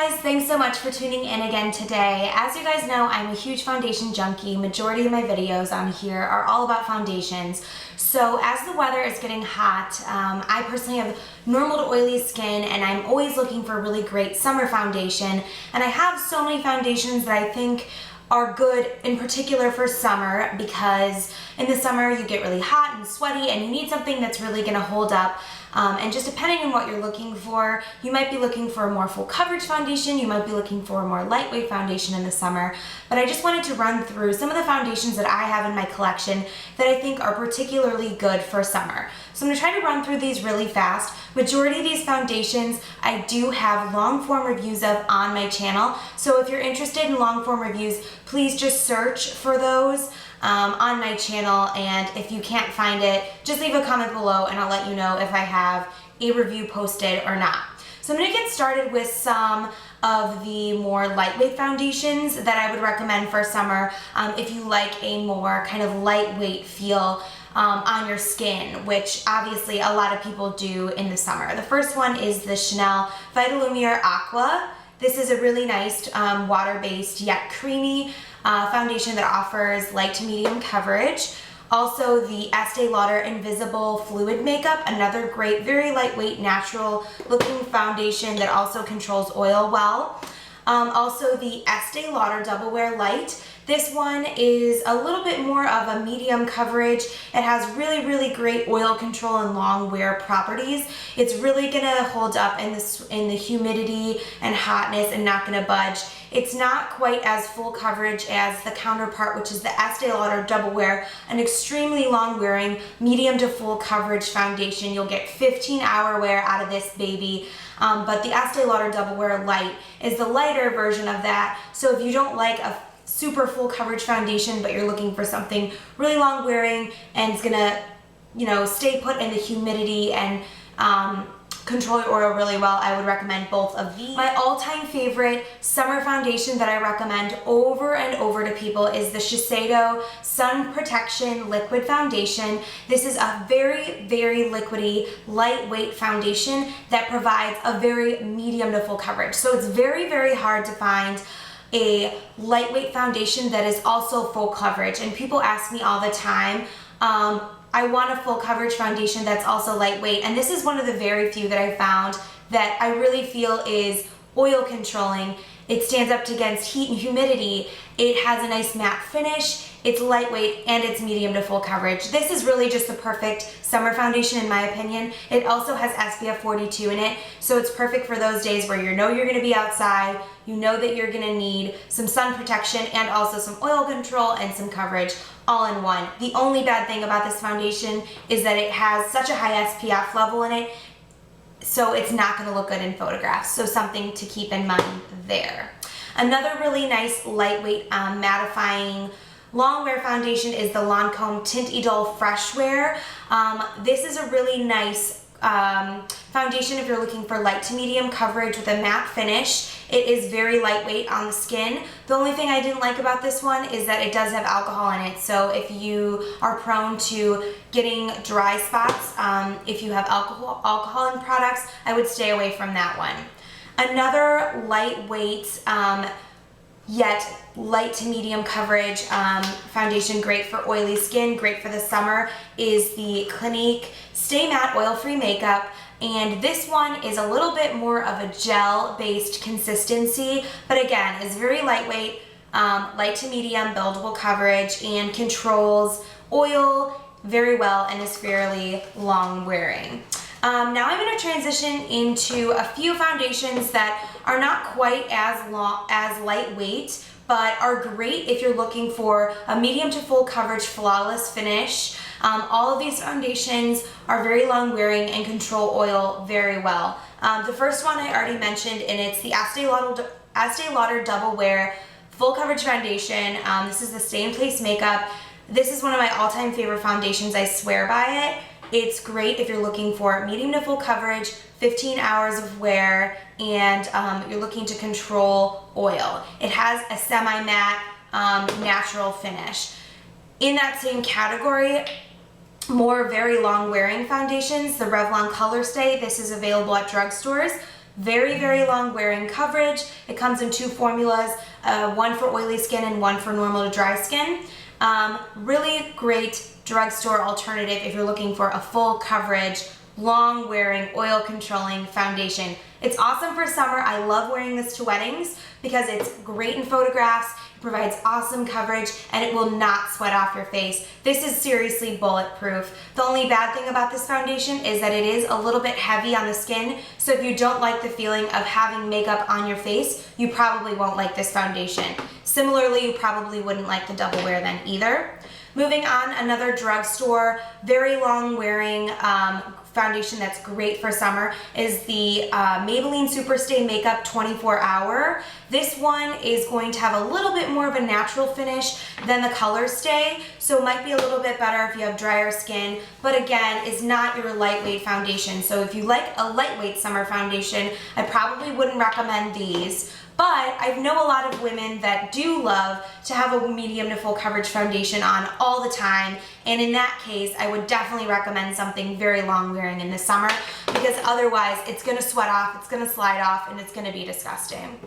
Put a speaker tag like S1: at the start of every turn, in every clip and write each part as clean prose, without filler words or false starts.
S1: guys, thanks so much for tuning in again today. As you guys know, I'm a huge foundation junkie. Majority of my videos on here are all about foundations. So as the weather is getting hot, I personally have normal to oily skin and I'm always looking for a really great summer foundation. And I have so many foundations that I think are good in particular for summer, because in the summer you get really hot and sweaty and you need something that's really gonna hold up. And just depending on what you're looking for, you might be looking for a more full coverage foundation, you might be looking for a more lightweight foundation in the summer, but I just wanted to run through some of the foundations that I have in my collection that I think are particularly good for summer. So I'm going to try to run through these really fast. Majority of these foundations I do have long form reviews of on my channel, so if you're interested in long form reviews, please just search for those on my channel, and if you can't find it, just leave a comment below and I'll let you know if I have a review posted or not. So I'm going to get started with some of the more lightweight foundations that I would recommend for summer if you like a more kind of lightweight feel on your skin, which obviously a lot of people do in the summer. The first one is the Chanel Vitalumiere Aqua. This is a really nice water-based yet creamy foundation that offers light to medium coverage. Also the Estee Lauder Invisible Fluid Makeup, another great, very lightweight, natural looking foundation that also controls oil well. Also the Estee Lauder Double Wear Light. This one is a little bit more of a medium coverage. It has really, really great oil control and long wear properties. It's really gonna hold up in the humidity and hotness and not gonna budge. It's not quite as full coverage as the counterpart, which is the Estee Lauder Double Wear, an extremely long wearing, medium to full coverage foundation. You'll get 15-hour wear out of this baby. But the Estee Lauder Double Wear Light is the lighter version of that. So if you don't like a super full coverage foundation, but you're looking for something really long wearing and it's gonna, you know, stay put in the humidity and control your oil really well, I would recommend both of these. My all-time favorite summer foundation that I recommend over and over to people is the Shiseido Sun Protection Liquid Foundation. This is a very, very liquidy, lightweight foundation that provides a very medium to full coverage. So it's very, very hard to find a lightweight foundation that is also full coverage. And people ask me all the time, I want a full coverage foundation that's also lightweight, and this is one of the very few that I found that I really feel is oil controlling. It stands up against heat and humidity. It has a nice matte finish. It's lightweight and it's medium to full coverage. This is really just the perfect summer foundation in my opinion. It also has SPF 42 in it, so it's perfect for those days where you know you're gonna be outside, you know that you're gonna need some sun protection and also some oil control and some coverage all in one. The only bad thing about this foundation is that it has such a high SPF level in it, so it's not gonna look good in photographs. So something to keep in mind there. Another really nice lightweight mattifying long wear foundation is the Lancome Tint Idole Fresh Wear. This is a really nice foundation if you're looking for light to medium coverage with a matte finish. It is very lightweight on the skin. The only thing I didn't like about this one is that it does have alcohol in it. So if you are prone to getting dry spots, if you have alcohol in products, I would stay away from that one. Another lightweight, yet light to medium coverage foundation, great for oily skin, great for the summer, is the Clinique Stay Matte Oil-Free Makeup. And this one is a little bit more of a gel-based consistency, but again, is very lightweight, light to medium, buildable coverage, and controls oil very well and is fairly long wearing. Now I'm going to transition into a few foundations that are not quite as lightweight, but are great if you're looking for a medium to full coverage, flawless finish. All of these foundations are very long wearing and control oil very well. The first one I already mentioned, and it's the Estee Lauder Double Wear Full Coverage Foundation. This is the Stay in Place Makeup. This is one of my all-time favorite foundations. I swear by it. It's great if you're looking for medium to full coverage, 15 hours of wear, and you're looking to control oil. It has a semi-matte natural finish. In that same category, more very long wearing foundations, the Revlon Color Stay. This is available at drugstores. Very, very long wearing coverage. It comes in 2 formulas, one for oily skin and one for normal to dry skin. Really great drugstore alternative if you're looking for a full coverage, long wearing, oil controlling foundation. It's awesome for summer. I love wearing this to weddings because it's great in photographs, it provides awesome coverage, and it will not sweat off your face. This is seriously bulletproof. The only bad thing about this foundation is that it is a little bit heavy on the skin, so if you don't like the feeling of having makeup on your face, you probably won't like this foundation. Similarly, you probably wouldn't like the double wear then either. Moving on, another drugstore, very long wearing foundation that's great for summer is the Maybelline Superstay Makeup 24 Hour. This one is going to have a little bit more of a natural finish than the Color Stay, so it might be a little bit better if you have drier skin, but again, is not your lightweight foundation. So if you like a lightweight summer foundation, I probably wouldn't recommend these. But I know a lot of women that do love to have a medium to full coverage foundation on all the time, and in that case, I would definitely recommend something very long wearing in the summer because otherwise it's going to sweat off, it's going to slide off, and it's going to be disgusting.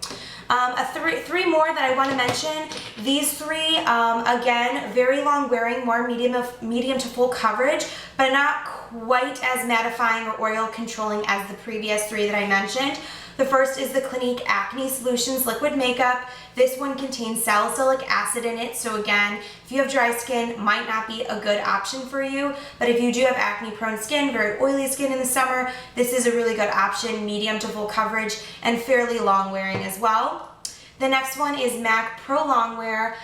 S1: Three more that I want to mention. These three, again, very long wearing, more medium to full coverage, but not quite as mattifying or oil controlling as the previous 3 that I mentioned. The first is the Clinique Acne Solutions Liquid Makeup. This one contains salicylic acid in it, so again, if you have dry skin, might not be a good option for you, but if you do have acne-prone skin, very oily skin in the summer, this is a really good option, medium to full coverage, and fairly long wearing as well. The next one is MAC Pro Longwear.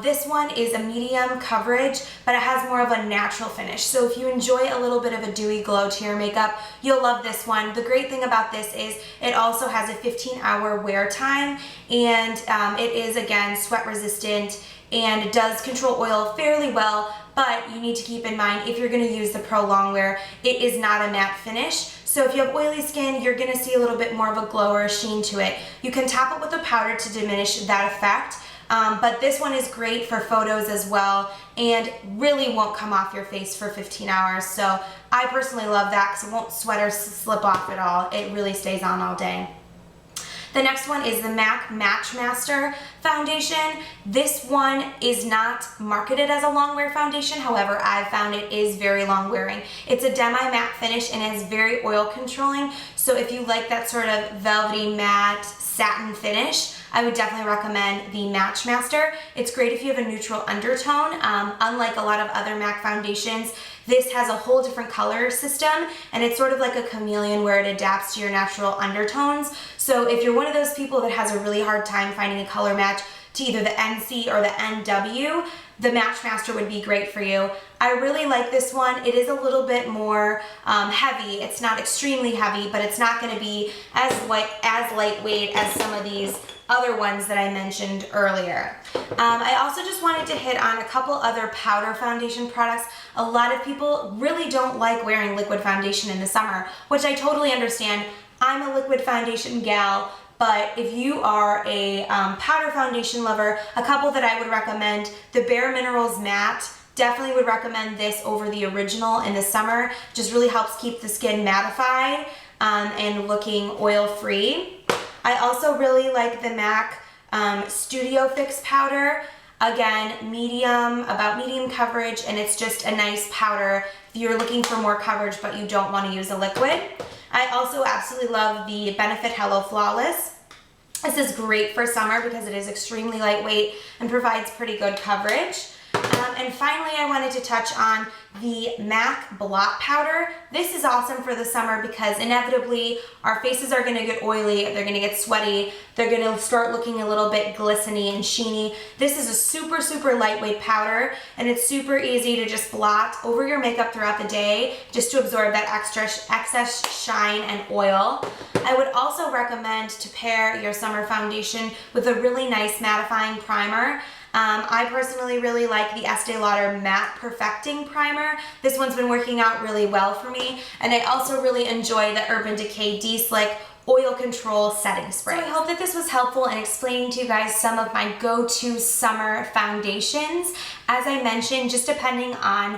S1: This one is a medium coverage, but it has more of a natural finish. So if you enjoy a little bit of a dewy glow to your makeup, you'll love this one. The great thing about this is it also has a 15-hour wear time, and it is, again, sweat resistant, and it does control oil fairly well, but you need to keep in mind if you're going to use the Pro Longwear, it is not a matte finish. So if you have oily skin, you're going to see a little bit more of a glow or a sheen to it. You can top it with a powder to diminish that effect, but this one is great for photos as well and really won't come off your face for 15 hours. So I personally love that because it won't sweat or slip off at all. It really stays on all day. The next one is the MAC Match Master Foundation. This one is not marketed as a long wear foundation, however, I found it is very long wearing. It's a demi-matte finish and is very oil controlling, so if you like that sort of velvety matte satin finish, I would definitely recommend the Match Master. It's great if you have a neutral undertone. Unlike a lot of other MAC foundations, this has a whole different color system, and it's sort of like a chameleon where it adapts to your natural undertones. So if you're one of those people that has a really hard time finding a color match to either the NC or the NW, the Match Master would be great for you. I really like this one. It is a little bit more heavy. It's not extremely heavy, but it's not going to be as lightweight as some of these other ones that I mentioned earlier. I also just wanted to hit on a couple other powder foundation products. A lot of people really don't like wearing liquid foundation in the summer, which I totally understand. I'm a liquid foundation gal, but if you are a powder foundation lover, a couple that I would recommend, the Bare Minerals Matte. Definitely would recommend this over the original in the summer. Just really helps keep the skin mattified and looking oil-free. I also really like the MAC Studio Fix powder. Again, about medium coverage, and it's just a nice powder if you're looking for more coverage but you don't want to use a liquid. I also absolutely love the Benefit Hello Flawless. This is great for summer because it is extremely lightweight and provides pretty good coverage. And finally, I wanted to touch on the MAC Blot Powder. This is awesome for the summer because inevitably our faces are going to get oily, they're going to get sweaty, they're going to start looking a little bit glistening and sheeny. This is a super, super lightweight powder, and it's super easy to just blot over your makeup throughout the day just to absorb that excess shine and oil. I would also recommend to pair your summer foundation with a really nice mattifying primer. I personally really like the Estee Lauder Matte Perfecting Primer. This one's been working out really well for me, and I also really enjoy the Urban Decay De-Slick Oil Control Setting Spray. So I hope that this was helpful in explaining to you guys some of my go-to summer foundations. As I mentioned, just depending on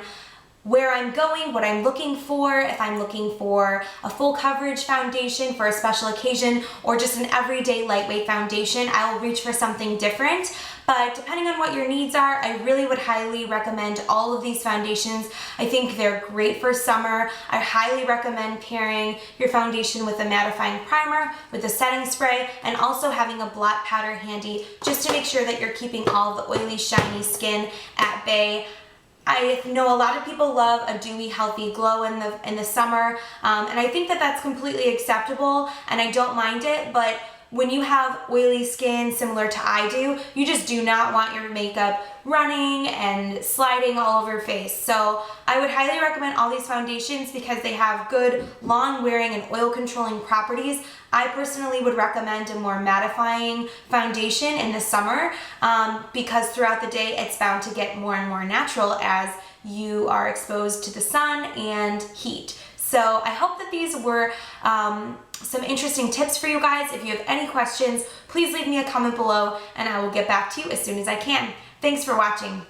S1: where I'm going, what I'm looking for, if I'm looking for a full coverage foundation for a special occasion or just an everyday lightweight foundation, I will reach for something different. But depending on what your needs are, I really would highly recommend all of these foundations. I think they're great for summer. I highly recommend pairing your foundation with a mattifying primer, with a setting spray, and also having a blot powder handy just to make sure that you're keeping all the oily, shiny skin at bay. I know a lot of people love a dewy, healthy glow in the summer, and I think that that's completely acceptable, and I don't mind it, but when you have oily skin similar to I do, you just do not want your makeup running and sliding all over your face. So I would highly recommend all these foundations because they have good long wearing and oil controlling properties. I personally would recommend a more mattifying foundation in the summer because throughout the day it's bound to get more and more natural as you are exposed to the sun and heat. So I hope that these were some interesting tips for you guys. If you have any questions, please leave me a comment below and I will get back to you as soon as I can. Thanks for watching.